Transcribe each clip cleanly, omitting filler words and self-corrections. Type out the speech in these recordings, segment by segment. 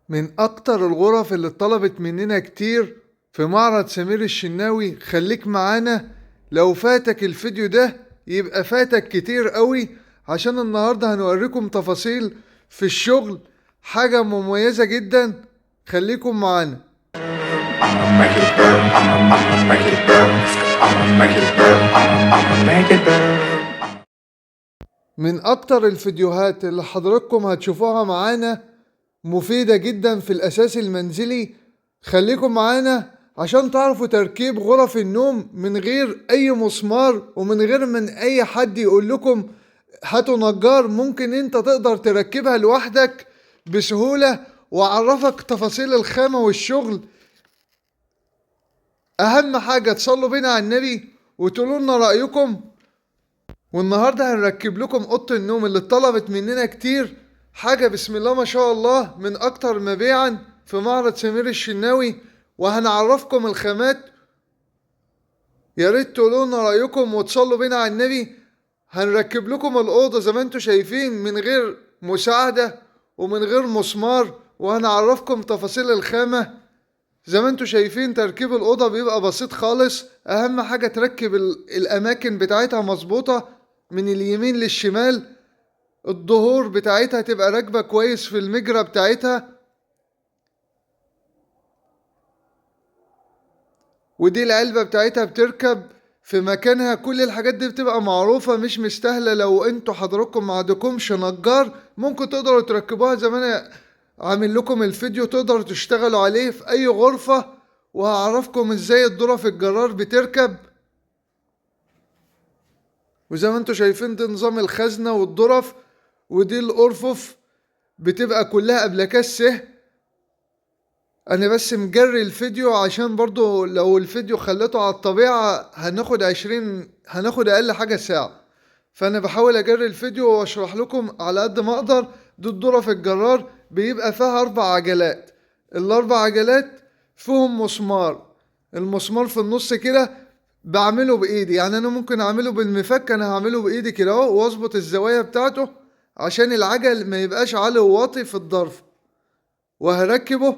من أكتر الغرف اللي اتطلبت مننا كتير في معرض سمير الشناوي. خليك معانا، لو فاتك الفيديو ده يبقى فاتك كتير قوي، عشان النهاردة هنوريكم تفاصيل في الشغل، حاجة مميزة جدا. خليكم معانا. I'ma make it burn. I'ma make it burn. I'ma make it burn. I'ma make it burn. من أكتر الفيديوهات اللي حضراتكم هتشوفوها معانا مفيدة جدا في الأساس المنزلي. خليكم معانا عشان تعرفوا تركيب غرف النوم من غير أي مسمار ومن غير من أي حد يقول لكم هاتوا نجار. ممكن انت تقدر تركبها لوحدك بسهولة، وأعرفك تفاصيل الخامة والشغل. أهم حاجة تصلوا بينا على النبي وتقولوا لنا رأيكم. والنهاردة هنركب لكم أوضة النوم اللي اتطلبت مننا كتير، حاجة بسم الله ما شاء الله من أكتر مبيعا في معرض سمير الشناوي، وهنعرفكم الخامات. يا ريت تقولوا لنا رأيكم وتصلوا بينا على النبي. هنركب لكم الأوضة زي ما انتوا شايفين من غير مساعدة ومن غير مسمار، وهنعرفكم تفاصيل الخامة. زي ما انتوا شايفين تركيب الأوضة بيبقى بسيط خالص. أهم حاجة تركب الأماكن بتاعتها مظبوطة من اليمين للشمال. الظهور بتاعتها تبقى راكبة كويس في المجرى بتاعتها. ودي العلبة بتاعتها بتركب في مكانها. كل الحاجات دي بتبقى معروفة، مش مستاهلة. لو انتوا حضراتكم ما عندكمش نجار ممكن تقدروا تركبوها زي ما انا عامل لكم الفيديو، تقدروا تشتغلوا عليه في اي غرفة. وهعرفكم ازاي الظرف الجرار بتركب. وزي ما انتوا شايفين ده نظام الخزنة والظرف. ودي الأرفف بتبقى كلها أبلكاس سه. أنا بس مجري الفيديو عشان برضو لو الفيديو خليته على الطبيعة هناخد أقل حاجة ساعة. فأنا بحاول أجري الفيديو وأشرح لكم على قد ما أقدر. دي الظرف الجرار بيبقى فيها 4 عجلات. ال4 عجلات فيهم مسمار. المسمار في النص كده بعمله بايدي، يعني انا ممكن اعمله بالمفك. انا هعمله بايدي كده اهو واظبط الزوايا بتاعته عشان العجل ما يبقاش عالي وواطي في الضرب. وهركبه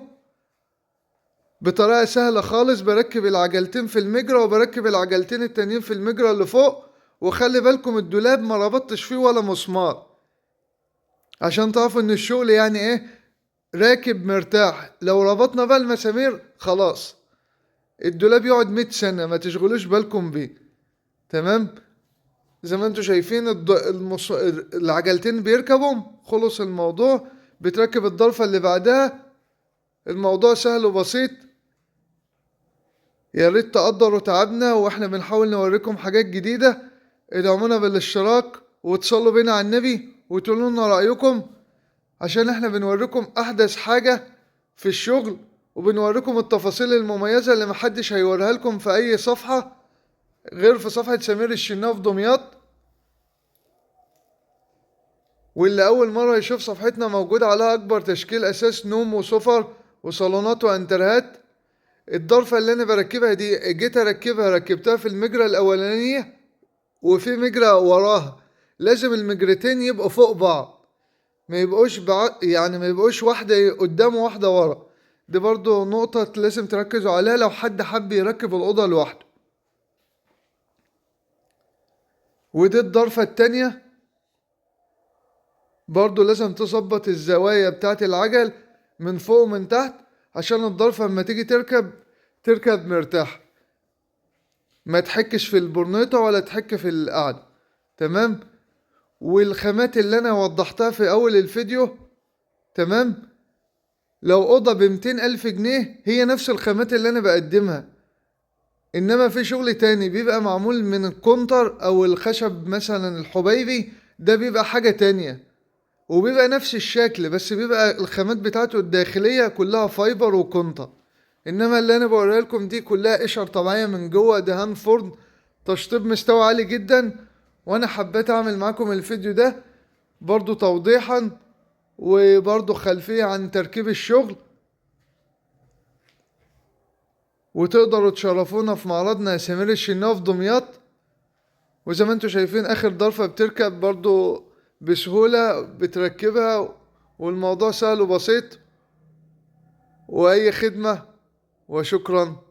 بطريقة سهلة خالص. بركب العجلتين في المجرى وبركب العجلتين التانيين في المجرى اللي فوق. وخلي بالكم الدولاب ما ربطتش فيه ولا مسمار، عشان تعرفوا ان الشغل يعني ايه راكب مرتاح. لو ربطنا بقى المسامير خلاص الدولاب يقعد 100 سنة، ما تشغلوش بالكم بيه. تمام. زي ما انتوا شايفين العجلتين بيركبوا. خلص الموضوع. بتركب الضرفة اللي بعدها. الموضوع سهل وبسيط. يا ريت تقدروا تعبنا واحنا بنحاول نوريكم حاجات جديدة. ادعمونا بالاشتراك وتصلوا بينا على النبي وتقولوا لنا رأيكم، عشان احنا بنوريكم احدث حاجة في الشغل، وبنوريكم التفاصيل المميزة اللي محدش هيوريها لكم في اي صفحة غير في صفحة سمير الشناوي في دمياط. واللي أول مرة يشوف صفحتنا موجود عليها أكبر تشكيل أساس نوم وسفر وصالونات وأنترهات. الضرفة اللي أنا بركبها دي جيت أركبها ركبتها في المجرى الأولانية وفي مجرى وراها. لازم المجرتين يبقوا فوق بعض، ما يبقوش يعني ما يبقوش واحدة قدام وواحدة ورا. دي برضو نقطة لازم تركزوا عليها لو حد حب يركب الأوضة لوحده. ودي الضرفة التانية برضو لازم تظبط الزوايا بتاعت العجل من فوق ومن تحت، عشان الضرفة لما تيجي تركب مرتاح، ما تحكش في البرنيطة ولا تحك في القعدة. تمام. والخامات اللي انا وضحتها في اول الفيديو، تمام، لو اوضة ب200,000 جنيه هي نفس الخامات اللي انا بقدمها. انما في شغل تاني بيبقى معمول من الكونتر او الخشب مثلا الحبيبي، ده بيبقى حاجة تانية وبيبقى نفس الشكل، بس بيبقى الخامات بتاعته الداخلية كلها فايبر وكونتا. انما اللي انا بوريها لكم دي كلها قشر طبيعية من جوه، دهان فرن، تشطيب مستوى عالي جدا. وانا حبيت اعمل معاكم الفيديو ده برضو توضيحا وبرضو خلفية عن تركيب الشغل. وتقدروا تشرفونا في معرضنا سمير الشناوي في دمياط. وزي ما انتوا شايفين اخر ضرفة بتركب برضو بسهولة بتركبها، والموضوع سهل وبسيط. وأي خدمة، وشكرا.